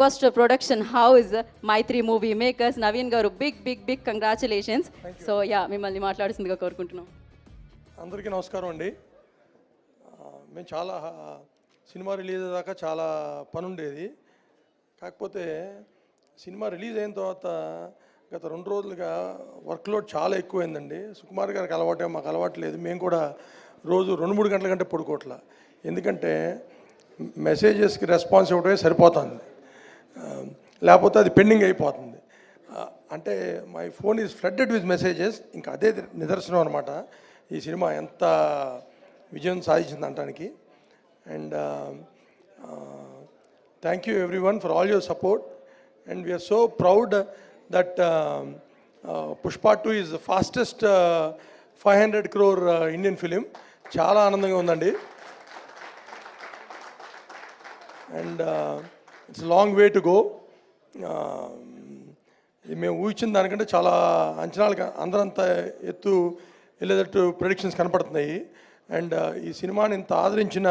First production house Maitri Movie Makers Naveen garu big congratulations. So yeah, మిమ్మల్ని మాట్లాడుతుందిగా కోరుకుంటున్నాం. అందరికీ నమస్కారం అండి. మేము చాలా సినిమా రిలీజ్ దాకా చాలా పని ఉండేది. కాకపోతే సినిమా రిలీజ్ అయిన తర్వాత గత 2 రోజులుగా వర్క్లోడ్ చాలా ఎక్కువైందండి. సుకుమార్ గారికి అలవాటే, మాకు అలవాటు లేదు. మేము కూడా రోజు 2-3 గంటల కంటే పడుకోవట్లా. ఎందుకంటే మెసేజెస్కి రెస్పాన్స్ ఇవ్వడమే సరిపోతుంది, లేకపోతే అది పెండింగ్ అయిపోతుంది. అంటే my phone is flooded with messages. ఇంకా అదే నిదర్శనం అనమాట ఈ సినిమా ఎంత విజయం సాధించింది అనడానికి. And thank you every one for all your support. And we are so proud that Pushpa 2 is the fastest 500 crore Indian film. చాలా ఆనందంగా ఉందండి. And it's long way to go. మేము ఊహించిన దానికంటే చాలా అంచనాలు అందరంత ఎత్తు వెళ్ళేటట్టు ప్రెడిక్షన్స్ కనపడుతున్నాయి. అండ్ ఈ సినిమాని ఇంత ఆదరించిన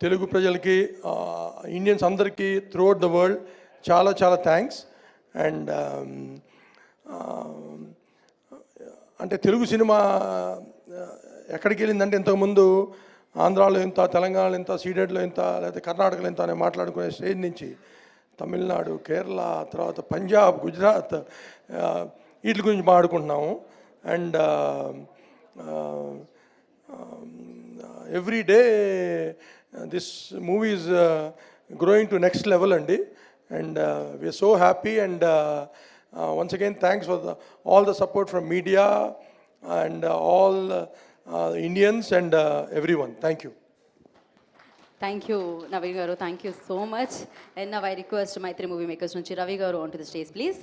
తెలుగు ప్రజలకి, ఇండియన్స్ అందరికీ త్రూఅవుట్ ద వరల్డ్ చాలా చాలా థ్యాంక్స్. అండ్ అంటే తెలుగు సినిమా ఎక్కడికి వెళ్ళిందంటే ఇంతకుముందు ఆంధ్రాలో ఇంత, తెలంగాణలో ఇంత, సీడెడ్లో ఇంత, లేకపోతే కర్ణాటకలో ఇంత అని మాట్లాడుకునే స్టేజ్ నుంచి తమిళనాడు, కేరళ, తర్వాత పంజాబ్, గుజరాత్ వీటి గురించి మాట్లాడుకుంటున్నాము. And every day this movie is growing to next level అండి. And we are so happy. And once again thanks for all the support from media and all Indians and everyone. Thank you. Thank you Naveen garu, thank you so much. And now I request Maitri Movie Makers nunchi Ravi garu onto the stage please.